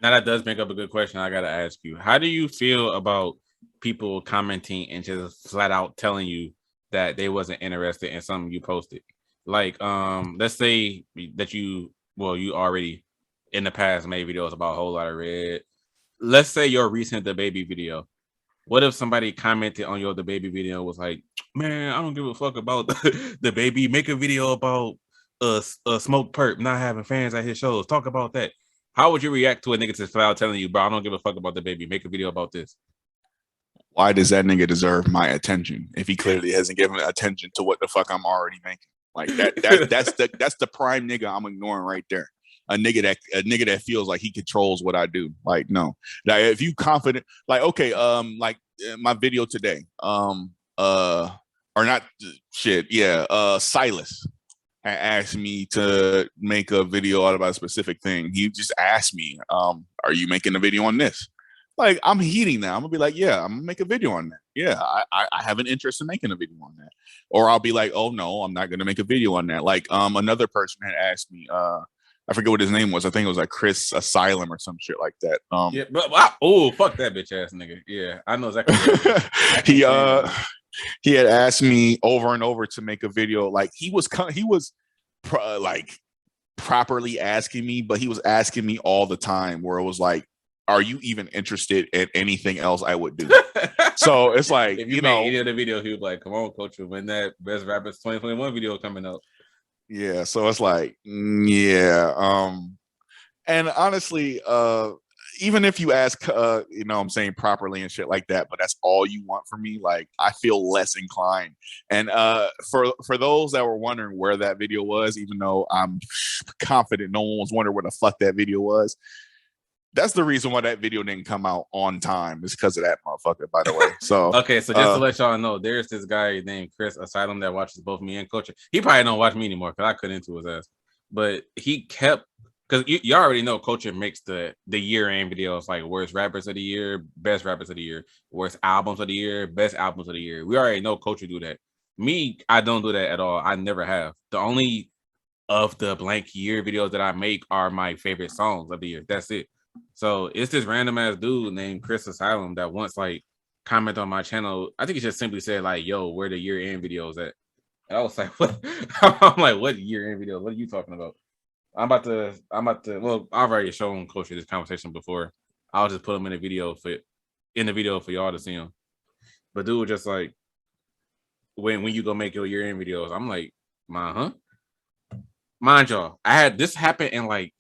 Now that does make up a good question. I gotta ask you, how do you feel about people commenting and just flat out telling you that they wasn't interested in something you posted? Like, let's say that you already in the past made videos about a whole lot of red. Let's say your recent the baby video. What if somebody commented on your the baby video was like, man, I don't give a fuck about the baby. Make a video about smoke perp not having fans at his shows. Talk about that. How would you react to a nigga to flat telling you, bro, I don't give a fuck about the baby. Make a video about this. Why does that nigga deserve my attention if he clearly hasn't given attention to what the fuck I'm already making? Like that's the prime nigga I'm ignoring right there. A nigga that feels like he controls what I do. Like, no. Now, if you confident, like, okay, like my video today, or not shit, yeah, Silas asked me to make a video out about a specific thing. He just asked me, are you making a video on this? Like, I'm heating now. I'm gonna be like, yeah, I'm gonna make a video on that. Yeah, I have an interest in making a video on that. Or I'll be like, oh no, I'm not gonna make a video on that. Like, another person had asked me, I forget what his name was. I think it was like Chris Asylum or some shit like that. Yeah, but oh, fuck that bitch ass nigga. Yeah, I know exactly. He had asked me over and over to make a video. Like, he was like properly asking me, but he was asking me all the time. Where it was like, are you even interested in anything else I would do? So it's like, if you know, any of the video, he was like, come on, coach, when that Best Rappers 2021 video coming out. Yeah, so it's like, yeah. And honestly, even if you ask, you know, I'm saying properly and shit like that, but that's all you want from me, like, I feel less inclined. And for those that were wondering where that video was, even though I'm confident no one was wondering where the fuck that video was, that's the reason why that video didn't come out on time. It's because of that motherfucker, by the way. So okay, so just to let y'all know, there's this guy named Chris Asylum that watches both me and Culture. He probably don't watch me anymore because I cut into his ass. But he kept, because y'all already know Culture makes the year-end videos like worst rappers of the year, best rappers of the year, worst albums of the year, best albums of the year. We already know Culture do that. Me, I don't do that at all. I never have. The only of the blank year videos that I make are my favorite songs of the year. That's it. So it's this random ass dude named Chris Asylum that once like comment on my channel. I think he just simply said like, "Yo, where the year end videos at?" And I was like, "What?" I'm like, "What year end videos? What are you talking about?" I'm about to. Well, I've already shown Coach this conversation before. I'll just put him in the video for y'all to see him. But dude, just like when you go make your year end videos, I'm like, mind y'all, I had this happen in like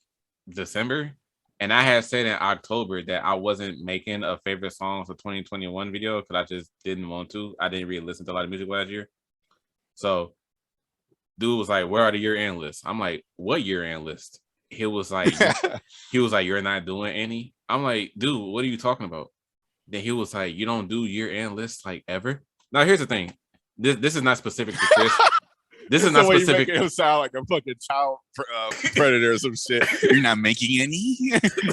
December. And I had said in October that I wasn't making a favorite songs for 2021 video because I just didn't want to. I didn't really listen to a lot of music last year. So dude was like, where are the year-end lists? I'm like, what year-end list? He was like, you're not doing any? I'm like, dude, what are you talking about? Then he was like, you don't do year-end lists like ever? Now, here's the thing. This is not specific to Chris. This is not specific. You making him sound like a fucking child predator or some shit. You're not making any?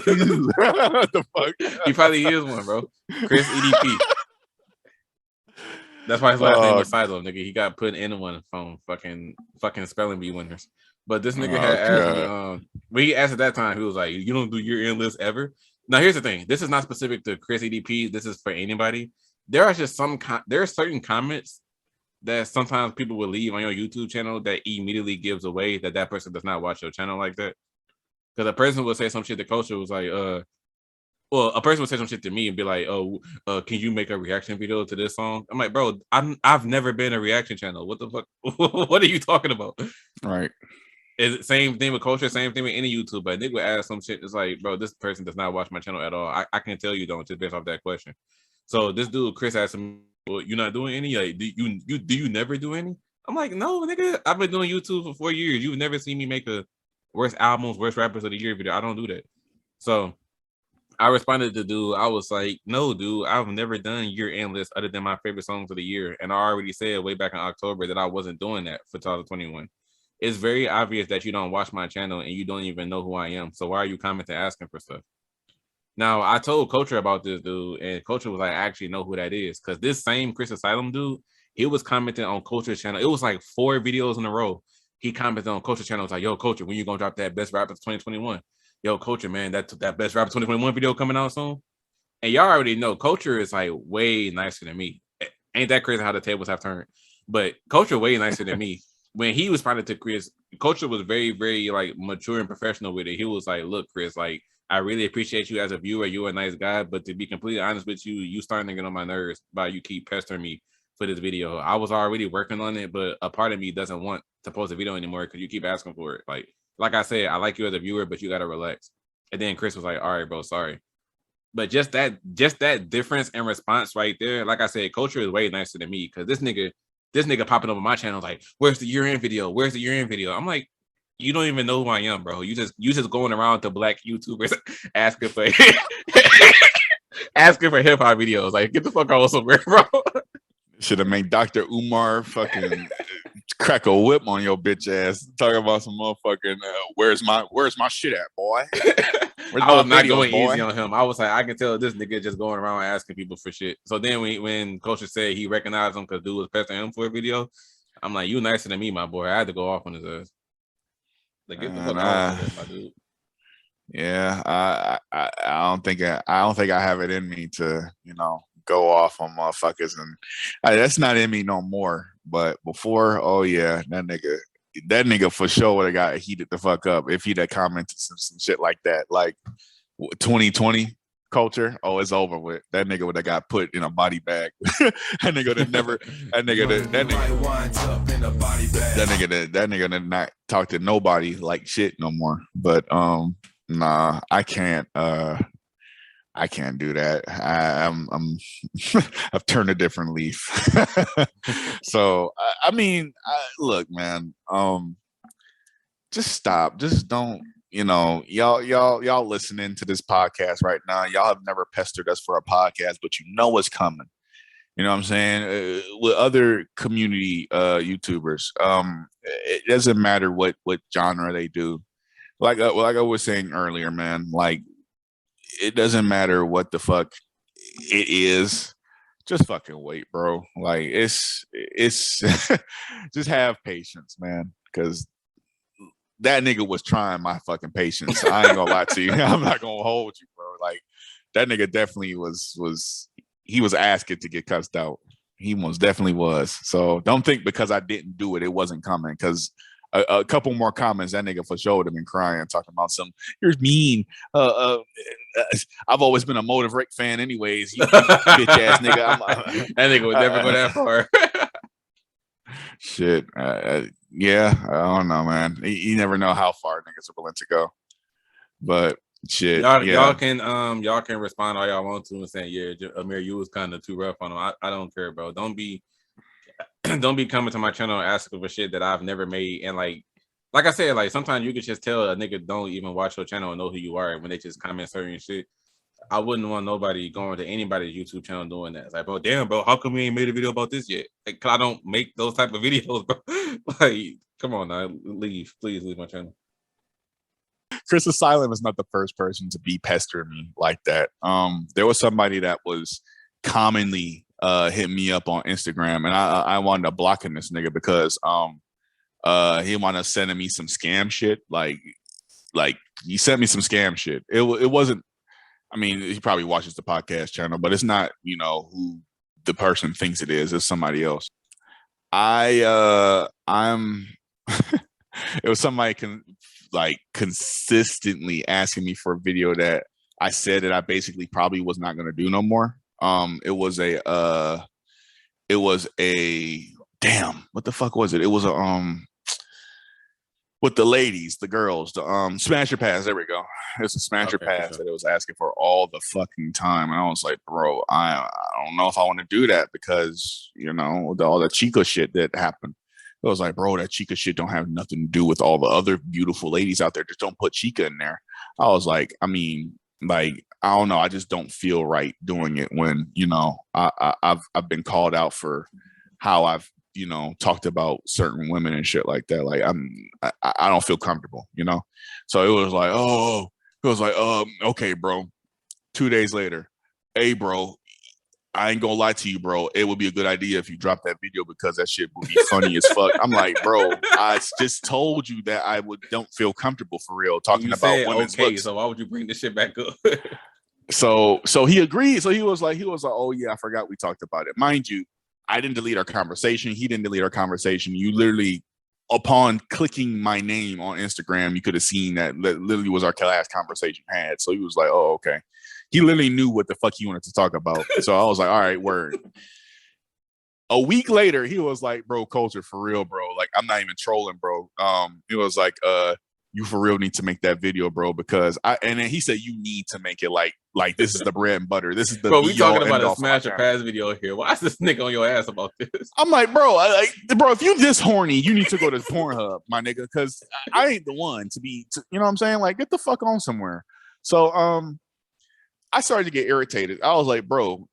What the fuck? He probably is one, bro. Chris EDP. That's why his last name was Silo, nigga. He got put in one from fucking spelling bee winners. But this nigga had asked me, when he asked at that time, he was like, you don't do your end list ever? Now, here's the thing. This is not specific to Chris EDP. This is for anybody. There are just there are certain comments that sometimes people will leave on your YouTube channel that immediately gives away that person does not watch your channel like that. Because a person will say some shit to Culture was like, well, a person would say some shit to me and be like, oh, can you make a reaction video to this song? I'm like, bro, I've never been a reaction channel. What the fuck? What are you talking about? Right. Is it same thing with Culture, same thing with any YouTuber. They would ask some shit. It's like, bro, this person does not watch my channel at all. I can tell you don't just based off that question. So this dude, Chris, asked him, well, you're not doing any? Like, do you never do any? I'm like, no, nigga, I've been doing YouTube for 4 years. You've never seen me make a worst albums, worst rappers of the year video. I don't do that. So I responded to dude. I was like, no, dude, I've never done year-end list other than my favorite songs of the year. And I already said way back in October that I wasn't doing that for 2021. It's very obvious that you don't watch my channel and you don't even know who I am. So why are you commenting asking for stuff? Now, I told Culture about this dude, and Culture was like, I actually know who that is. Because this same Chris Asylum dude, He was commenting on Culture channel. It was like 4 videos in a row. He commented on Culture channel. It was like, yo, Culture, when you gonna drop that best rappers 2021? Yo, Culture, man, that best rapper 2021 video coming out soon. And y'all already know Culture is like way nicer than me. Ain't that crazy how the tables have turned? But Culture way nicer than me. When he was responding to Chris, Culture was very, very like mature and professional with it. He was like, look, Chris, like, I really appreciate you as a viewer. You're a nice guy, but to be completely honest with you starting to get on my nerves by you keep pestering me for this video. I was already working on it, but a part of me doesn't want to post a video anymore because you keep asking for it. Like I said, I like you as a viewer, but you gotta relax. And then Chris was like, all right, bro, sorry. But just that difference in response right there, like I said, Culture is way nicer than me because this nigga popping up on my channel like, where's the year-end video? Where's the year-end video? I'm like, you don't even know who I am, bro. You just going around to black YouTubers asking for asking for hip hop videos. Like, get the fuck out somewhere, bro. Should have made Dr. Umar fucking crack a whip on your bitch ass. Talking about some motherfucking where's my shit at, boy? I was not going easy on him. I was like, I can tell this nigga just going around asking people for shit. So then when Culture said he recognized him because dude was pestering him for a video, I'm like, you nicer than me, my boy. I had to go off on his ass. Like, get the fuck out of here, my dude. Yeah, I don't think I have it in me to, go off on motherfuckers, and that's not in me no more. But before, oh yeah, that nigga for sure would have got heated the fuck up if he'd have commented some shit like that. Like 2020 Culture, oh, it's over with. That nigga would have got put in a body bag. That nigga did not talk to nobody like shit no more. But nah, I can't do that. I'm I've turned a different leaf. So I mean, look, man, just stop. Just don't, y'all listening to this podcast right now. Y'all have never pestered us for a podcast, but you know what's coming. You know what I'm saying? With other community YouTubers, it doesn't matter what genre they do. Like I was saying earlier, man, like, it doesn't matter what the fuck it is. Just fucking wait, bro. Like, it's just have patience, man, because that nigga was trying my fucking patience. I ain't gonna lie to you. I'm not gonna hold you, bro. Like, that nigga definitely was asking to get cussed out. He most definitely was. So don't think because I didn't do it, it wasn't coming. Because a couple more comments, that nigga for sure would have been crying, talking about some, you're mean. I've always been a Motive Rick fan anyways. You bitch ass nigga. That nigga would never go that far. Shit. Yeah, I don't know, man. You never know how far niggas are willing to go. But shit, y'all can respond all y'all want to and saying, yeah, Amir, you was kind of too rough on him. I don't care, bro. Don't be coming to my channel and asking for shit that I've never made. And like I said, like, sometimes you can just tell a nigga don't even watch your channel and know who you are when they just comment certain shit. I wouldn't want nobody going to anybody's YouTube channel doing that. It's like, bro, damn, bro, how come we ain't made a video about this yet? Like, I don't make those type of videos, bro. Like, come on now, please leave my channel. Chris Asylum is not the first person to be pestering me like that. There was somebody that was commonly hit me up on Instagram, and I wound up blocking this nigga because he wound up sending me some scam shit. Like he sent me some scam shit. It wasn't. I mean, he probably watches the podcast channel, but it's not, who the person thinks it is. It's somebody else. I'm. It was somebody consistently asking me for a video that I said that I basically probably was not going to do no more. It was a damn, what the fuck was it? It was a with the ladies, the girls, the Smasher Pass. There we go. It's a Smasher Pass sure. That it was asking for all the fucking time, and I was like, bro, I don't know if I want to do that because all the Chica shit that happened. I was like, bro, that Chica shit don't have nothing to do with all the other beautiful ladies out there. Just don't put Chica in there. I was like, I mean, like, I don't know. I just don't feel right doing it when I've been called out for how I've talked about certain women and shit like that. Like, I don't feel comfortable, So it was like, okay, bro. 2 days later, hey, bro, I ain't gonna lie to you, bro. It would be a good idea if you drop that video because that shit would be funny as fuck. I'm like, bro, I just told you that don't feel comfortable for real talking You about said women's okay, looks. so why would you bring this shit back up? So he agreed. So he was like, oh yeah, I forgot we talked about it. Mind you, I didn't delete our conversation. He didn't delete our conversation. You literally, upon clicking my name on Instagram, you could have seen that literally was our last conversation had. So he was like, oh, okay. He literally knew what the fuck he wanted to talk about. So I was like, all right, word. A week later, he was like, bro, Kulture, for real, bro. Like, I'm not even trolling, bro. He was like, you for real need to make that video, bro, because and then he said you need to make it like this is the bread and butter. This is the bro, we talking about a for my smash or pass video here. Why is this nigga on your ass about this? I'm like, bro, if you this horny, you need to go to Pornhub, my nigga, because I ain't the one to be, you know what I'm saying? Like, get the fuck on somewhere. So, I started to get irritated. I was like, bro,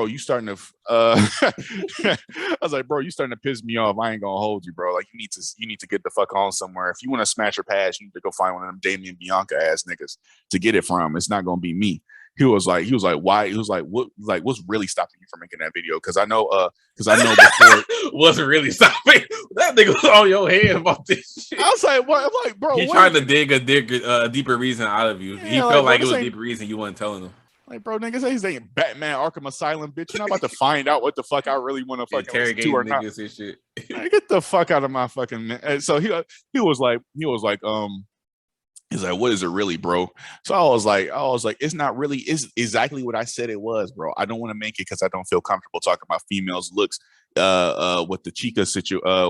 you starting to, I was like, bro, you starting to piss me off. I ain't gonna hold you, bro. Like, you need to get the fuck on somewhere. If you want to smash your pass, you need to go find one of them Damien Bianca ass niggas to get it from. It's not gonna be me. He was like, why? He was like, what's really stopping you from making that video? Because I know before what's really stopping that nigga was on your head about this shit. I was like, what? I'm like, bro, he tried to dig a deeper reason out of you. Yeah, he felt like it was a deeper reason you weren't telling him. Like, bro, niggas say he's ain't Batman Arkham Asylum, bitch. You're not about to find out what the fuck I really want to fucking interrogate to or not. And shit. Get the fuck out of my fucking man. And so he was like, he's like, what is it really, bro? So I was like, it's not really, it's exactly what I said it was, bro. I don't want to make it because I don't feel comfortable talking about females' looks with the Chica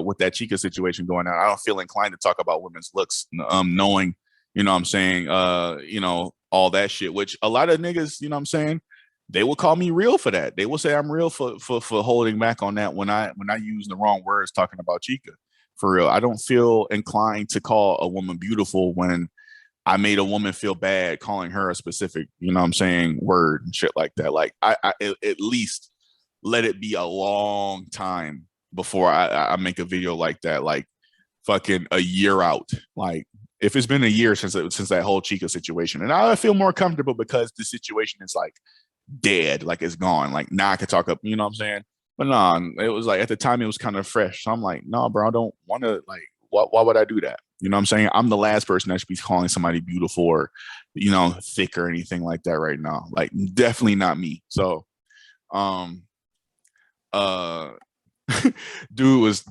with that Chica situation going on. I don't feel inclined to talk about women's looks, knowing, you know what I'm saying, all that shit, which a lot of niggas, you know what I'm saying, they will call me real for that. They will say I'm real for holding back on that when I use the wrong words talking about Chica. For real. I don't feel inclined to call a woman beautiful when I made a woman feel bad calling her a specific, you know what I'm saying, word and shit like that. Like I at least let it be a long time before I make a video like that, like fucking a year out. Like if it's been a year since that whole Chica situation, and I feel more comfortable because the situation is like dead, like it's gone. Like now I can talk up, you know what I'm saying? But no, it was like at the time it was kind of fresh. So I'm like, no, bro, I don't want to, like, why would I do that? You know what I'm saying? I'm the last person that should be calling somebody beautiful or, you know, thick or anything like that right now. Like definitely not me. So, dude was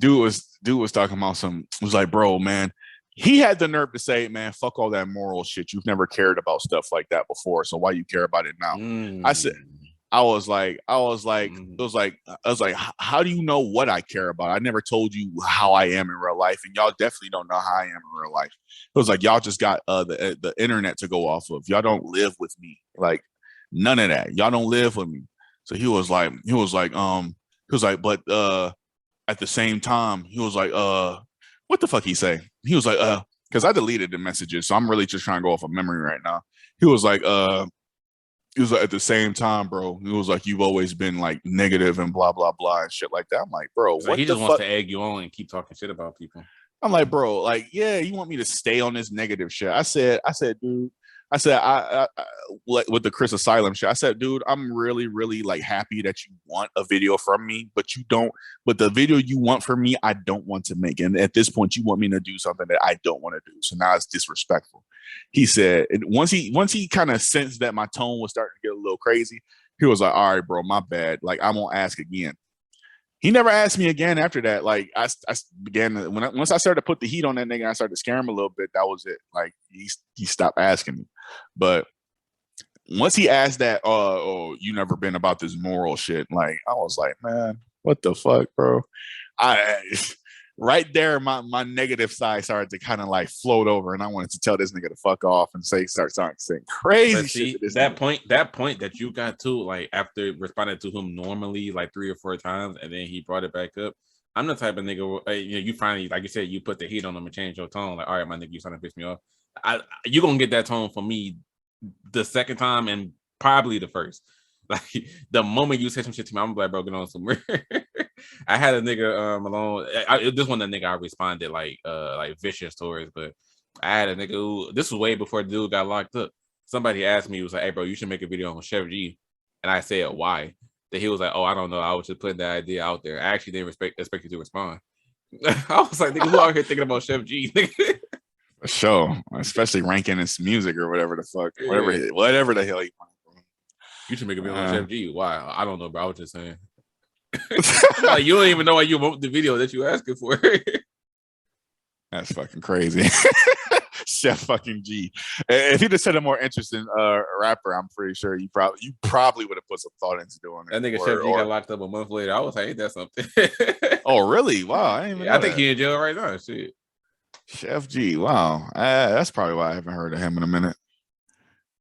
talking about was like, bro, man, he had the nerve to say, man, fuck all that moral shit. You've never cared about stuff like that before. So why you care about it now? I was like, how do you know what I care about? I never told you how I am in real life, and y'all definitely don't know how I am in real life. It was like y'all just got the internet to go off of. Y'all don't live with me, like none of that. Y'all don't live with me. So he was like, but at the same time, he was like, what the fuck he say? He was like, because I deleted the messages, so I'm really just trying to go off of memory right now. He was like, at the same time, bro, it was like, you've always been like negative and blah, blah, blah and shit like that. I'm like, bro, so what he just wants to egg you on and keep talking shit about people. I'm like, bro, like, yeah, you want me to stay on this negative shit? I said, dude, I with the Chris Asylum shit, I said, dude, I'm really, really like happy that you want a video from me, but the video you want from me, I don't want to make. And at this point, you want me to do something that I don't want to do. So now it's disrespectful. He said, and once he kind of sensed that my tone was starting to get a little crazy, he was like, all right, bro, my bad. Like, I won't ask again. He never asked me again after that. Like I began once I started to put the heat on that nigga, I started to scare him a little bit. That was it. Like he stopped asking me. But once he asked that, oh, you never been about this moral shit. Like I was like, man, what the fuck, bro? Right there, my negative side started to kind of like float over, and I wanted to tell this nigga to fuck off and saying crazy shit. That point that you got to, like after responding to him normally like 3 or 4 times, and then he brought it back up. I'm the type of nigga, you finally, like you said, you put the heat on him and change your tone. Like, all right, my nigga, you starting to piss me off. You gonna get that tone from me the second time and probably the first. Like the moment you say some shit to me, I'm like, bro, get on somewhere. I had a nigga alone. This one, the nigga I responded like vicious towards, but I had a nigga who, this was way before the dude got locked up. Somebody asked me, he was like, hey, bro, you should make a video on Chef G, and I said, why? that he was like, "Oh, I don't know. I was just putting that idea out there. I actually didn't expect you to respond." I was like, "Nigga, who out here thinking about Chef G?" For sure, especially ranking his music or whatever the fuck, Yeah. whatever the hell he wants. You should make a video on Chef G. Why? I don't know, bro. I was just saying. Like, you don't even know why you wrote the video that you asking for. That's fucking crazy. Chef fucking G. If he'd have said a more interesting rapper, I'm pretty sure you probably would have put some thought into doing it. That nigga Chef G got locked up a month later. I was like, ain't that something? Oh, really? Wow. I didn't even know I think that. he in jail right now. Shit. Chef G. Wow. That's probably why I haven't heard of him in a minute.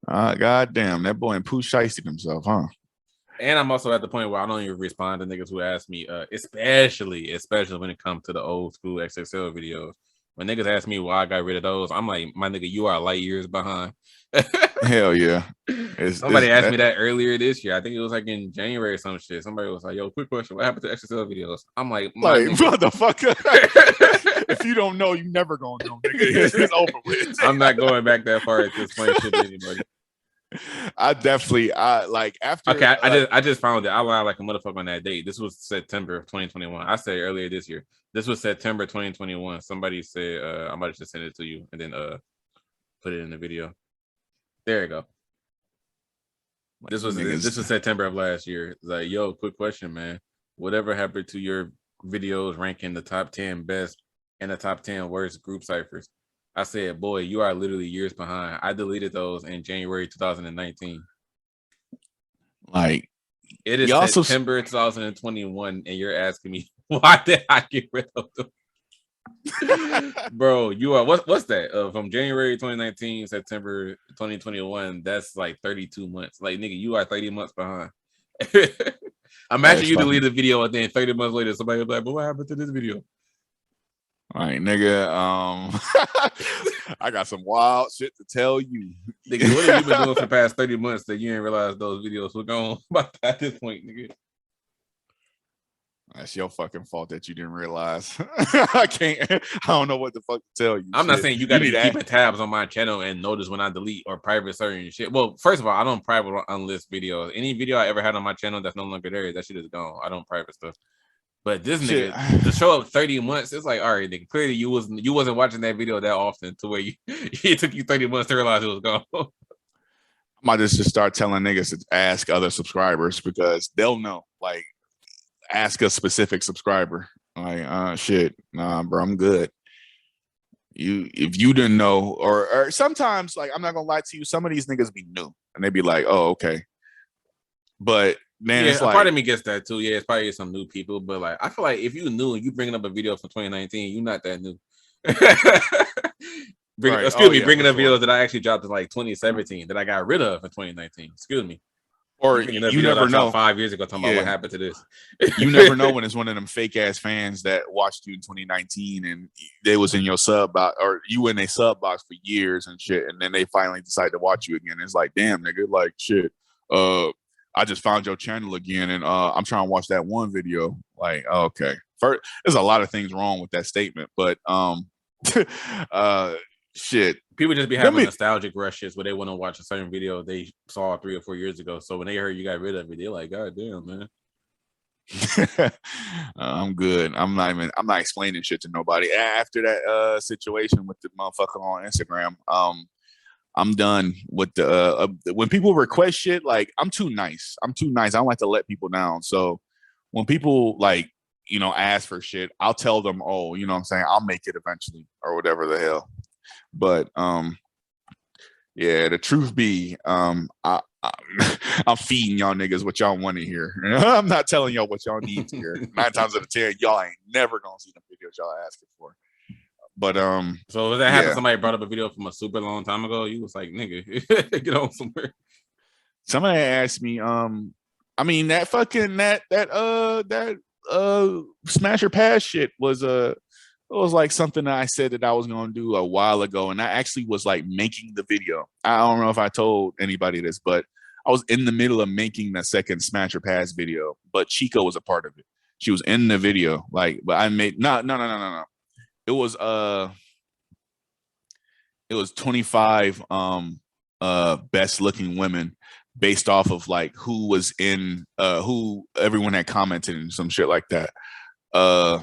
God damn, that boy and Pooh shiested himself, huh? And I'm also at the point where I don't even respond to niggas who ask me, especially when it comes to the old school XXL videos. When niggas ask me why I got rid of those, I'm like, my nigga, you are light years behind. Hell yeah. Somebody asked me that earlier this year. I think it was like in January or some shit. Somebody was like, yo, quick question. What happened to XXL videos? I'm like, motherfucker. If you don't know, you never gonna know, nigga. It's over with. I'm not going back that far to explain shit to anybody. I like after. Okay, I just found it. I lied like a motherfucker on that date. This was September of 2021. I said earlier this year. This was September 2021. Somebody said, I'm about to just send it to you and then put it in the video. There you go. This was September of last year. Like, yo, quick question, man. Whatever happened to your videos ranking the top 10 best and the top 10 worst group ciphers? I said, boy, you are literally years behind. I deleted those in January 2019. Like, it is September 2021, and you're asking me why did I get rid of them? Bro, you are what's that? From January 2019, September 2021, that's like 32 months. Like, nigga, you are 30 months behind. Imagine you delete a video and then 30 months later, somebody was like, but what happened to this video? All right, nigga. I got some wild shit to tell you. Nigga, what have you been doing for the past 30 months that you didn't realize those videos were gone at this point, nigga? That's your fucking fault that you didn't realize. I don't know what the fuck to tell you. I'm not saying you got to be keeping tabs on my channel and notice when I delete or private certain shit. Well, first of all, I don't private or unlist videos. Any video I ever had on my channel that's no longer there, that shit is gone. I don't private stuff. But this nigga, to show up 30 months, it's like, all right, nigga, clearly you wasn't watching that video that often to where it took you 30 months to realize it was gone. I might just start telling niggas to ask other subscribers because they'll know. Like, ask a specific subscriber. Like, shit, nah, bro, I'm good. If you didn't know, or sometimes, like, I'm not gonna lie to you, some of these niggas be new and they be like, oh, okay. But man, yeah, it's like, part of me gets that too. Yeah, it's probably some new people, but like, I feel like if you knew and you bringing up a video from 2019, you're not that new. Bringing up videos that I actually dropped in like 2017 that I got rid of in 2019. Excuse me. Or you never know. 5 years ago, talking about what happened to this. You never know when it's one of them fake ass fans that watched you in 2019 and they was in your sub box, or you in a sub box for years and shit, and then they finally decide to watch you again. It's like, damn, nigga, like shit. I just found your channel again, and I'm trying to watch that one video. Like, okay, first, there's a lot of things wrong with that statement, but shit. People just be having nostalgic rushes where they want to watch a certain video they saw 3 or 4 years ago. So when they heard you got rid of it, they're like, God damn, man. I'm good. I'm not explaining shit to nobody. After that situation with the motherfucker on Instagram, I'm done with the when people request shit, like, I'm too nice. I don't like to let people down. So when people, like, you know, ask for shit, I'll tell them, oh, you know what I'm saying, I'll make it eventually or whatever the hell. But yeah, the truth be, I'm feeding y'all niggas what y'all want to hear. I'm not telling y'all what y'all need to hear. 9 times out of 10, y'all ain't never gonna see the videos y'all asking for. But so if that happened, somebody brought up a video from a super long time ago, you was like, nigga, get on somewhere. Somebody asked me, I mean, that fucking that smash or pass shit was it was like something that I said that I was going to do a while ago. And I actually was like making the video. I don't know if I told anybody this, but I was in the middle of making the second Smash or Pass video, but Chico was a part of it. She was in the video. Like, but I made, no. It was 25 best looking women based off of like who was in who everyone had commented and some shit like that. A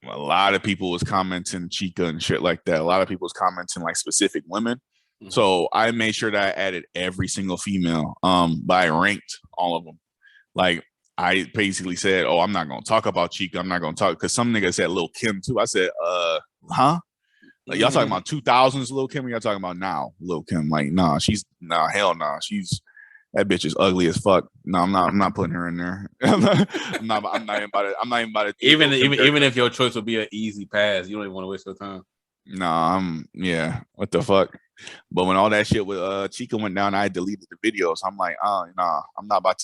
lot of people was commenting Chica and shit like that. A lot of people was commenting like specific women. Mm-hmm. So I made sure that I added every single female. But I ranked all of them. Like I basically said, "Oh, I'm not gonna talk about Chica. I'm not gonna talk," because some niggas said Lil Kim too. I said, huh? Like y'all talking about 2000s Lil Kim? Or y'all talking about now Lil Kim? Like, nah, hell nah. That bitch is ugly as fuck. No, I'm not putting her in there. I'm not even about it. Even if your choice would be an easy pass, you don't even want to waste your time. No, what the fuck? But when all that shit with Chica went down, I deleted the videos. I'm like, nah, I'm not about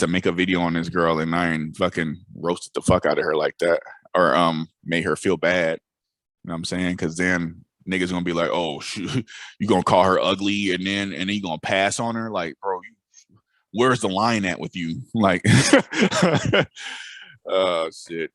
to make a video on this girl and I ain't fucking roasted the fuck out of her like that or made her feel bad. You know what I'm saying? Because then niggas gonna be like, oh, you gonna call her ugly and then you gonna pass on her? Like, bro, where's the line at with you? Like, oh shit.